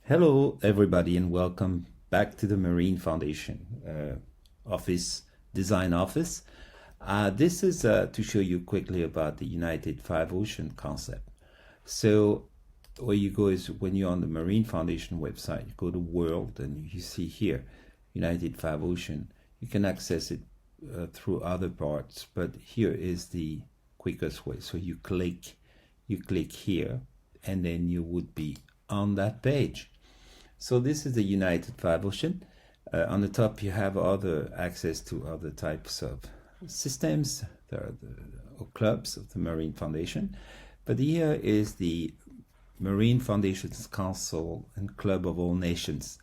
Hello, everybody, and welcome back to the Marine Foundation design office. This is to show you quickly about the United Five Ocean concept. So, where you go is when you're on the Marine Foundation website, you go to World, and you see here United Five Ocean. You can access it through other parts, but here is the quickest way. So you click here, and then you would be on that page. So this is the United Five Ocean. On the top, you have other access to other types of systems. There are the clubs of the Marine Foundation. But here is the Marine Foundations Council and Club of All Nations.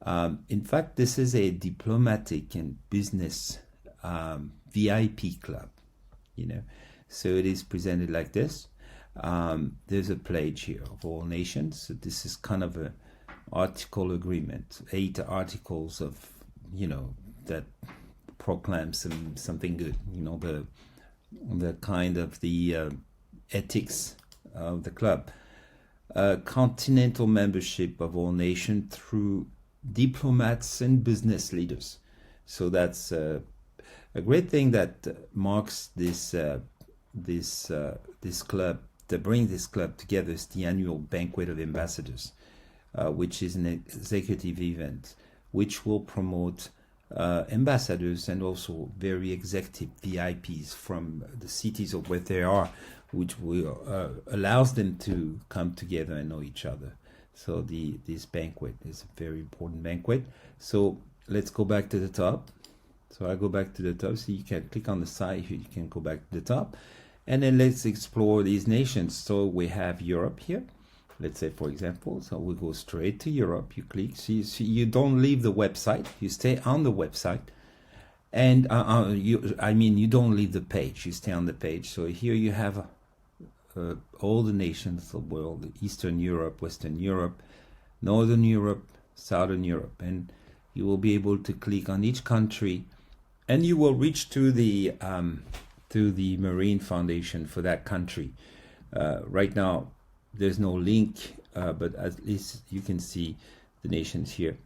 In fact, this is a diplomatic and business VIP club, So it is presented like this. There's a pledge here of all nations. So this is kind of a article agreement, 8 articles of, that proclaim something good, the kind of the ethics of the club. Continental membership of all nations through diplomats and business leaders. So that's a great thing that marks this club, to bring this club together, is the annual Banquet of Ambassadors, which is an executive event which will promote ambassadors and also very executive VIPs from the cities of where they are, which will allows them to come together and know each other. So this banquet is a very important banquet. So let's go back to the top. So I go back to the top. So you can click on the side here. You can go back to the top. And then let's explore these nations. So we have Europe here. Let's say, for example, so we go straight to Europe. You click. So you don't leave the website. You stay on the website. And you don't leave the page. You stay on the page. So here you have all the nations of the world: Eastern Europe, Western Europe, Northern Europe, Southern Europe. And you will be able to click on each country, and you will reach to the Marine Foundation for that country. Right now, there's no link, but at least you can see the nations here.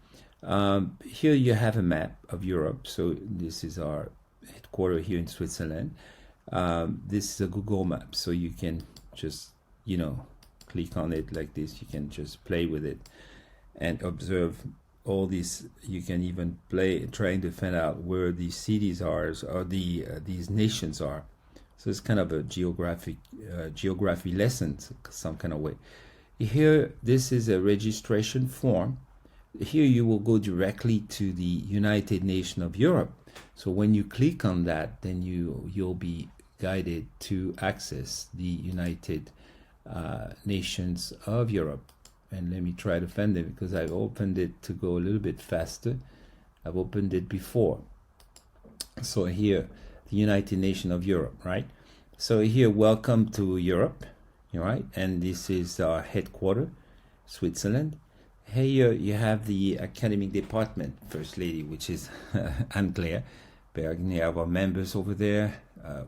Here you have a map of Europe. So this is our headquarters here in Switzerland. This is a Google map, so you can just, click on it like this. You can just play with it and observe all these. You can even play trying to find out where these cities are, or these nations are. So it's kind of a geography lesson, some kind of way. Here, this is a registration form. Here you will go directly to the United Nations of Europe. So when you click on that, then you'll be guided to access the United Nations of Europe. And let me try to find it, because I've opened it to go a little bit faster. I've opened it before. So here, the United Nations of Europe, right? So here, welcome to Europe, right? And this is our headquarters, Switzerland. Here you have the academic department, First Lady, which is Anne-Claire Bergner. You have our members over there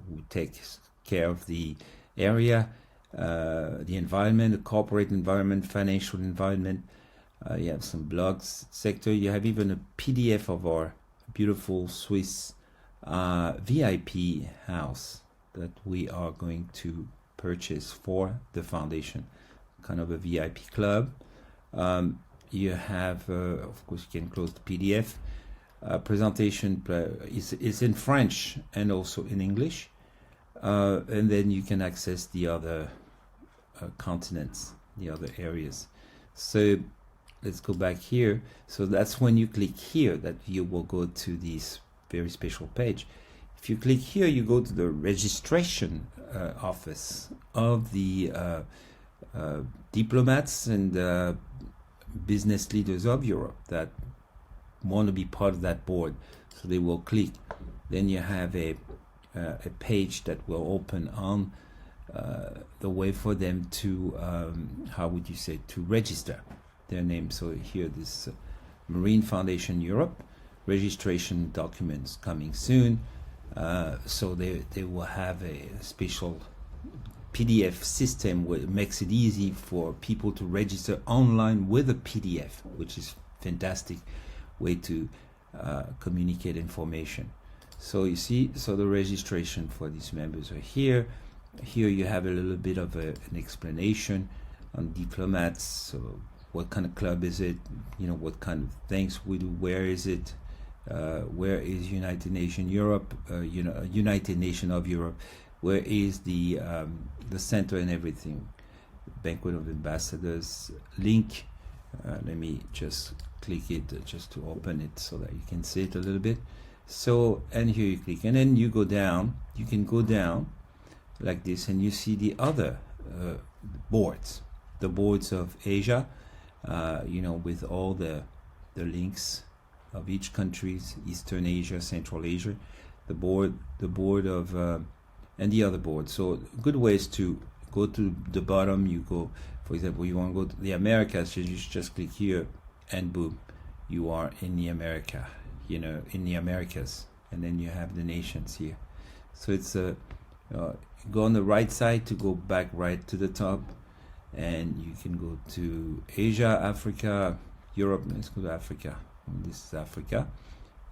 who take care of the area, the environment, the corporate environment, financial environment. You have some blogs sector. You have even a PDF of our beautiful Swiss VIP house that we are going to purchase for the foundation, kind of a VIP club. You have, of course, you can close the PDF. Presentation is in French and also in English. And then you can access the other continents, the other areas. So let's go back here. So that's when you click here that you will go to this very special page. If you click here, you go to the registration office of the diplomats and business leaders of Europe that want to be part of that board. So they will click. Then you have a page that will open on the way for them to, to register their name. So here, this Marine Foundation Europe registration documents coming soon. So they will have a special PDF system where it makes it easy for people to register online with a PDF, which is fantastic way to communicate information. So you see, so the registration for these members are here. Here you have a little bit of an explanation on diplomats. So what kind of club is it? You know, what kind of things we do? Where is it? Where is United Nations Europe? United Nations of Europe. Where is the center and everything? Banquet of Ambassadors link. Let me just click it just to open it so that you can see it a little bit. So, and here you click, and then you go down. You can go down like this, and you see the other boards, the boards of Asia. With all the links of each countries, Eastern Asia, Central Asia, the board of and the other board. So good ways to go to the bottom. You go, for example, you want to go to the Americas, so you just click here, and boom, you are in the Americas, and then you have the nations here. So it's go on the right side to go back right to the top, and you can go to Asia, Africa, Europe. Let's go to Africa. This is Africa,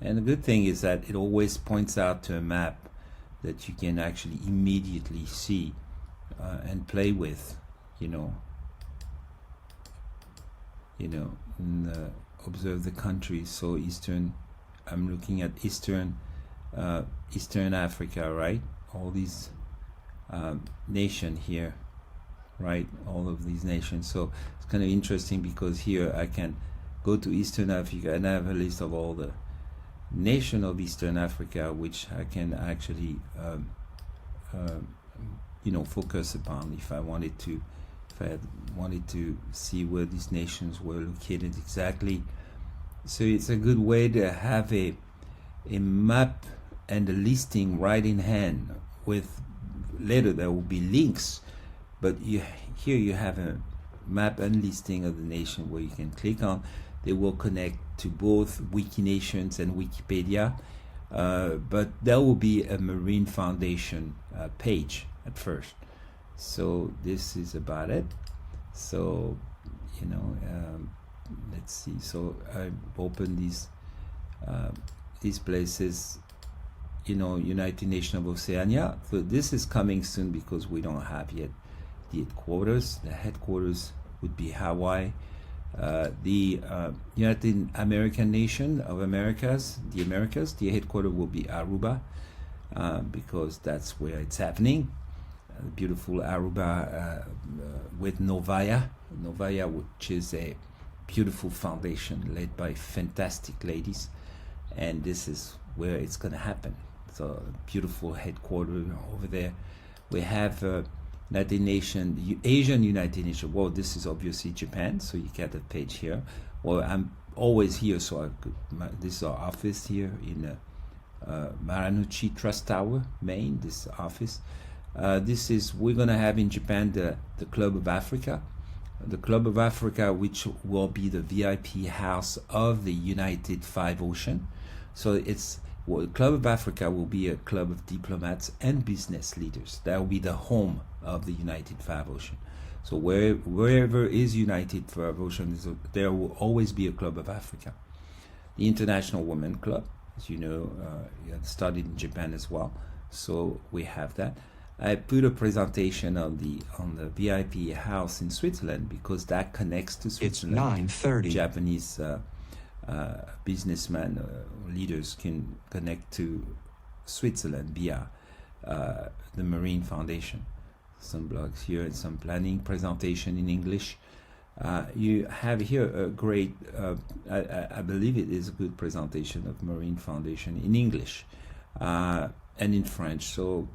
and the good thing is that it always points out to a map that you can actually immediately see and play with, and observe the countries. So I'm looking at Eastern Africa, right? All these nations here, right? All of these nations. So it's kind of interesting because here I can go to Eastern Africa and I have a list of all the nation of Eastern Africa, which I can actually focus upon if I wanted to see where these nations were located exactly. So it's a good way to have a map and a listing right in hand. With later there will be links, but here you have a map and listing of the nation where you can click on. They will connect to both Wikinations and Wikipedia, but there will be a Marine Foundation page at first. So this is about it. So let's see. So I open these places. United Nations of Oceania. So this is coming soon because we don't have yet the headquarters. The headquarters would be Hawaii. The United American Nation of Americas, the headquarters will be Aruba, because that's where it's happening. Beautiful Aruba with Novaya, which is a beautiful foundation led by fantastic ladies, and this is where it's going to happen. So beautiful headquarters over there. We have United Nations, Asian United Nations. Well, this is obviously Japan, so you get the page here. Well, I'm always here, so this is our office here in Marunouchi Trust Tower, Maine. This office. We're gonna have in Japan the Club of Africa, which will be the VIP house of the United Five Ocean. So Club of Africa will be a club of diplomats and business leaders. That will be the home of the United Five Ocean. So wherever is United Five Ocean, there will always be a Club of Africa. The International Women Club, as you know, started in Japan as well. So we have that. I put a presentation on the VIP house in Switzerland because that connects to Switzerland. It's 9:30. Japanese businessmen, leaders can connect to Switzerland via the Marine Foundation. Some blogs here and some planning presentation in English. You have here a great, I believe it is a good presentation of Marine Foundation in English and in French. So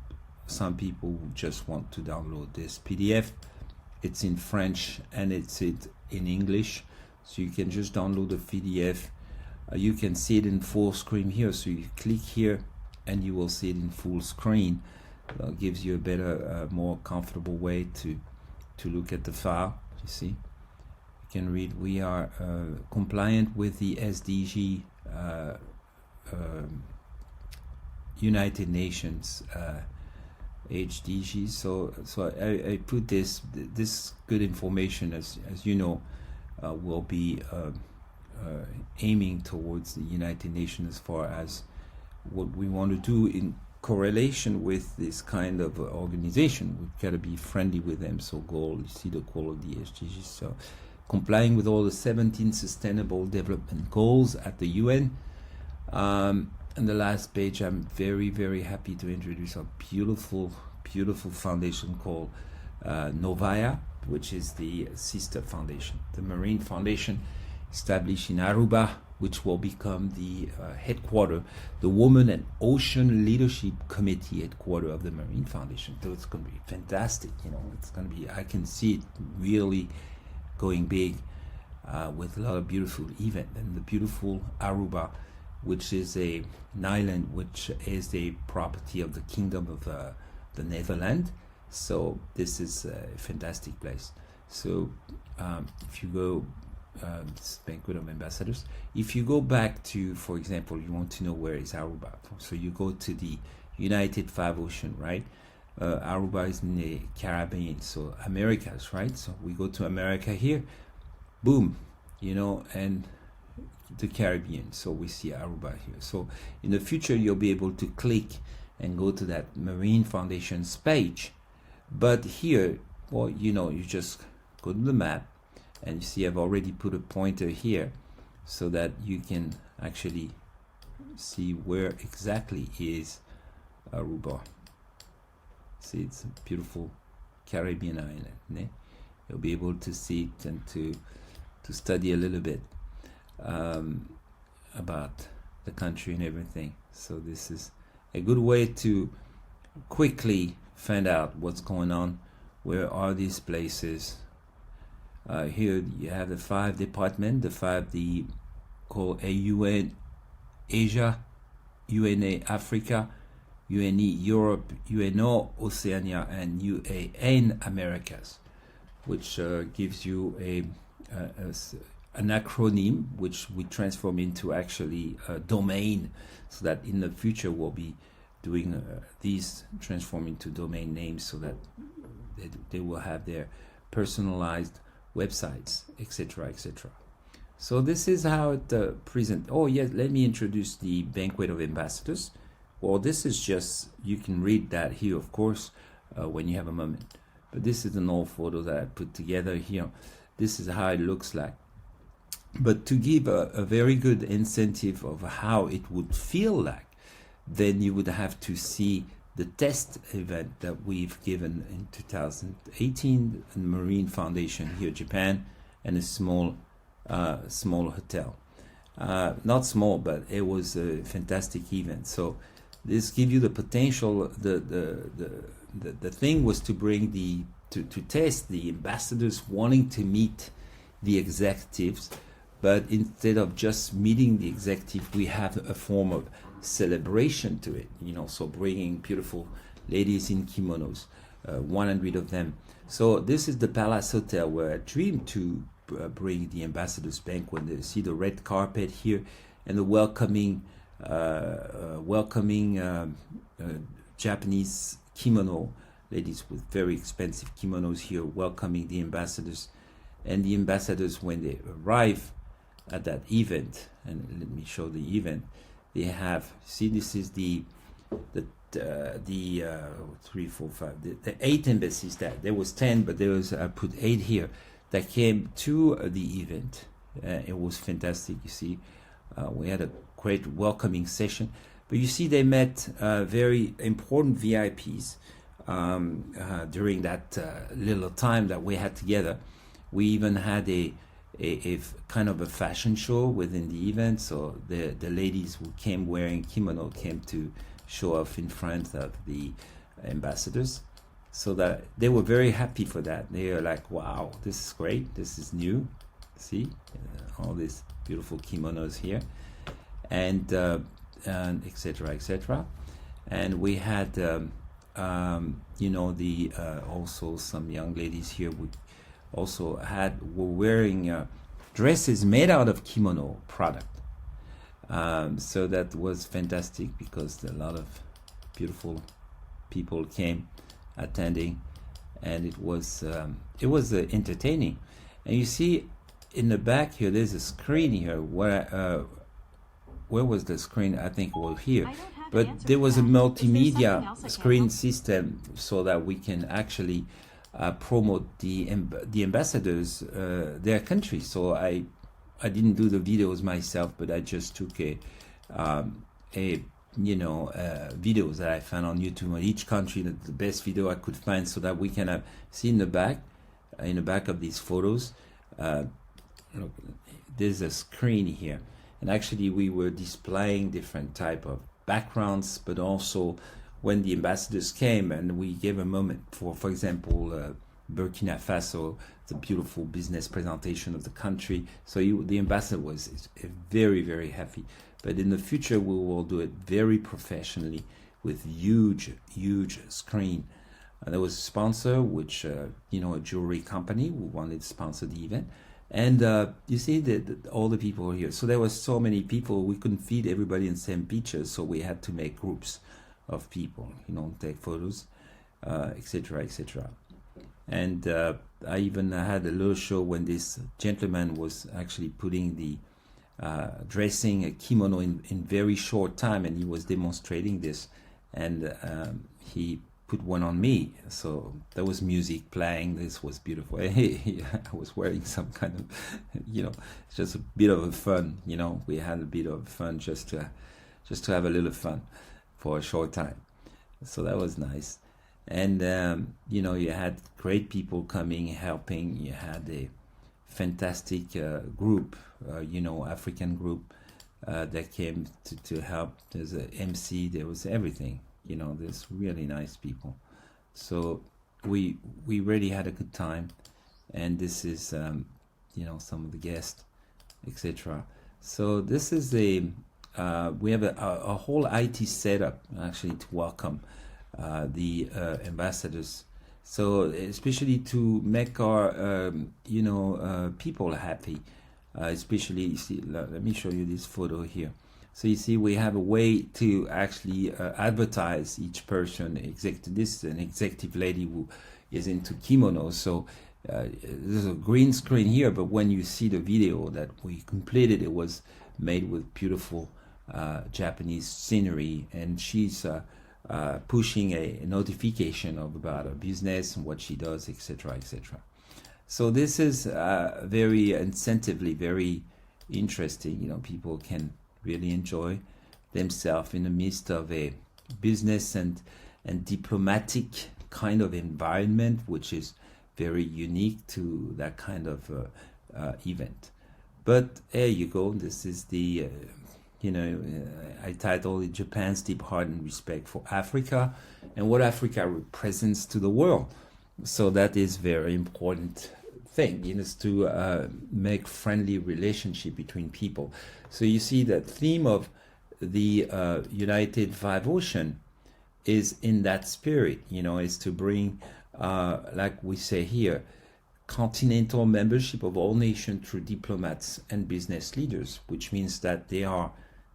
some people who just want to download this PDF, it's in French and it's in English. So you can just download the PDF. You can see it in full screen here. So you click here and you will see it in full screen. That gives you a better, more comfortable way to look at the file. You see, you can read. We are compliant with the SDG United Nations HDG. So I put this good information, as you know, will be aiming towards the United Nations as far as what we want to do in correlation with this kind of organization. We've got to be friendly with them. So goal, you see the goal of the SDGs. So complying with all the 17 Sustainable Development Goals at the UN. And the last page, I'm very, very happy to introduce a beautiful, beautiful foundation called Novaya, which is the sister foundation, the Marine Foundation, established in Aruba, which will become the headquarter, the Women and Ocean Leadership Committee headquarter of the Marine Foundation. So it's going to be fantastic. It's going to be, I can see it really going big with a lot of beautiful events. And the beautiful Aruba, which is an island which is the property of the Kingdom of the Netherlands. So this is a fantastic place. So if you go, this Banquet of Ambassadors, if you go back to, for example, you want to know where is Aruba. So you go to the United Five Ocean, right? Aruba is in the Caribbean, so Americas, right? So we go to America here, boom, and the Caribbean. So we see Aruba here. So in the future, you'll be able to click and go to that Marine Foundation's page. But here, well, you just go to the map, and you see I've already put a pointer here so that you can actually see where exactly is Aruba. See, it's a beautiful Caribbean island. Ne? You'll be able to see it and to study a little bit about the country and everything. So this is a good way to quickly find out what's going on. Where are these places? Here you have the 5 departments, the called UN Asia, UNA Africa, UNE Europe, UNO Oceania, and UAN Americas, which gives you an acronym which we transform into actually a domain, so that in the future we'll be doing these transform into domain names, so that they will have their personalized websites, etc., etc. So this is how it present. Oh yes, let me introduce the Banquet of Ambassadors. Well, this is just, you can read that here, of course, when you have a moment. But this is an old photo that I put together here. This is how it looks like. But to give a very good incentive of how it would feel like, then you would have to see the test event that we've given in 2018 in the Marine Foundation here, Japan, and a small hotel. Not small, but it was a fantastic event. So this gives you the potential. The thing was to bring to test the ambassadors wanting to meet the executives, but instead of just meeting the executive, we have a form of celebration to it, so bringing beautiful ladies in kimonos, 100 of them. So this is the Palace Hotel where I dreamed to bring the ambassadors banquet. You see the red carpet here and the welcoming Japanese kimono, ladies with very expensive kimonos here welcoming the ambassadors. And the ambassadors, when they arrive at that event, and let me show the event, they have, see, this is the 3, 4, 5, the 8 embassies. That there was 10, but there was, I put 8 here that came to the event. It was fantastic. You see, we had a great welcoming session, but you see they met very important VIPs during that little time that we had together. We even had a kind of a fashion show within the event. So the ladies who came wearing kimono came to show off in front of the ambassadors. So that they were very happy for that. They were like, wow, this is great. This is new. See, all these beautiful kimonos here, and etc., etc. And we had, also some young ladies here would also were wearing dresses made out of kimono product. So that was fantastic because a lot of beautiful people came attending, and it was entertaining. And you see in the back here, there's a screen here where was the screen? I think it was here. But there was a multimedia screen system so that we can actually promote the ambassadors, their country. So I didn't do the videos myself, but I just took videos that I found on YouTube on each country, the best video I could find, so that we can see in the back of these photos. Look, there's a screen here, and actually we were displaying different type of backgrounds, but also when the ambassadors came, and we gave a moment for example, Burkina Faso, the beautiful business presentation of the country. So the ambassador was very, very happy. But in the future, we will do it very professionally with huge screen. And there was a sponsor, which a jewelry company who wanted to sponsor the event. And you see that all the people are here. So there was so many people, we couldn't feed everybody in the same pictures. So we had to make groups of people, take photos, etc., etc. And I even had a little show when this gentleman was actually putting the dressing a kimono in very short time, and he was demonstrating this, and he put one on me. So there was music playing. This was beautiful. I was wearing some kind of, just a bit of a fun. We had a bit of fun just to have a little fun for a short time. So that was nice. And you had great people coming, helping. You had a fantastic group, African group that came to help. There's a MC, there was everything. There's really nice people. So we really had a good time, and this is some of the guests, etc. So this is we have a whole IT setup actually to welcome the ambassadors. So especially to make our people happy, especially, you see, let me show you this photo here. So you see, we have a way to actually advertise each person. This is an executive lady who is into kimonos. So there's a green screen here, but when you see the video that we completed, it was made with beautiful Japanese scenery, and she's pushing a notification about her business and what she does, etc., etc. So this is very incentively, very interesting. People can really enjoy themselves in the midst of a business and diplomatic kind of environment, which is very unique to that kind of event. But there you go. This is the I titled it Japan's Deep Heart and Respect for Africa, and what Africa represents to the world. So that is very important thing, is to make friendly relationship between people. So you see that theme of the United Five Ocean is in that spirit, is to bring, like we say here, continental membership of all nations through diplomats and business leaders, which means that they are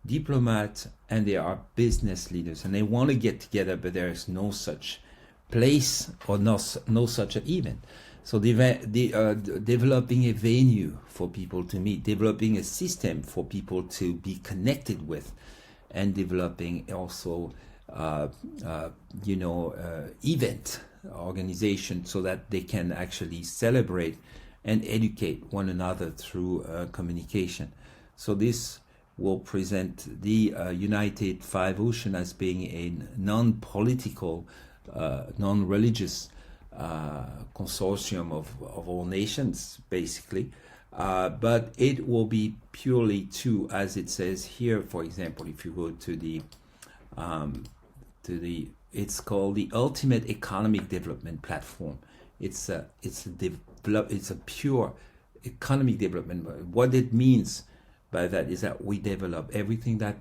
diplomats and they are business leaders, and they want to get together, but there is no such place or no such an event. So developing a venue for people to meet, developing a system for people to be connected with, and developing also event organization so that they can actually celebrate and educate one another through communication. So this will present the United Five Ocean as being a non-political, non-religious consortium of all nations, basically. But it will be purely as it says here, for example, if you go to the it's called the Ultimate Economic Development Platform. It's a pure economic development. What it means by that is that we develop everything that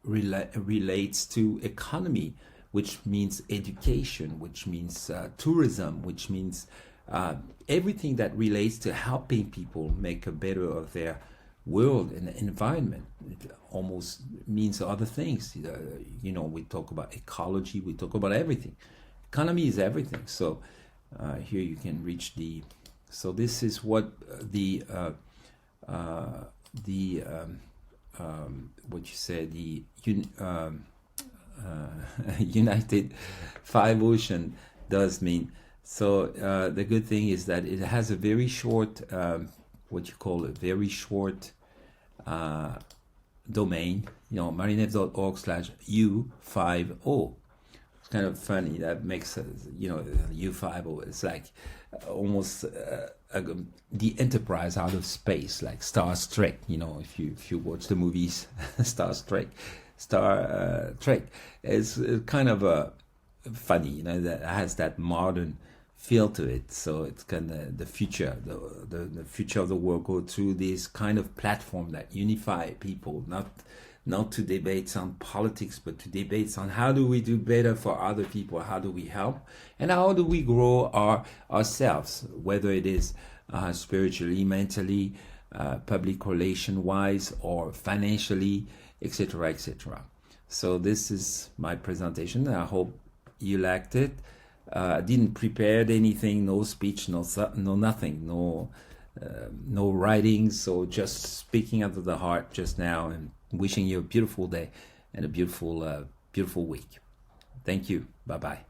relates to economy, which means education, which means tourism, which means everything that relates to helping people make a better of their world and environment. It almost means other things. We talk about ecology, we talk about everything. economy is everything. So here you can reach the. So this is what what you say, the United Five Ocean does mean. So the good thing is that it has a very short, what you call a very short domain, marinev.org/U50. It's kind of funny. That makes, U50. It's like almost the Enterprise out of space, like Star Trek. If you watch the movies, Star Trek, it's kind of funny. That has that modern feel to it. So it's kind of the future, the future of the world go through this kind of platform that unify people, not to debates on politics, but to debates on how do we do better for other people, how do we help, and how do we grow ourselves, whether it is spiritually, mentally, public relation wise, or financially, etc., etc. So this is my presentation. I hope you liked it. I didn't prepare anything, no speech, no nothing, no writing, so just speaking out of the heart just now, and wishing you a beautiful day and a beautiful week. Thank you. Bye-bye.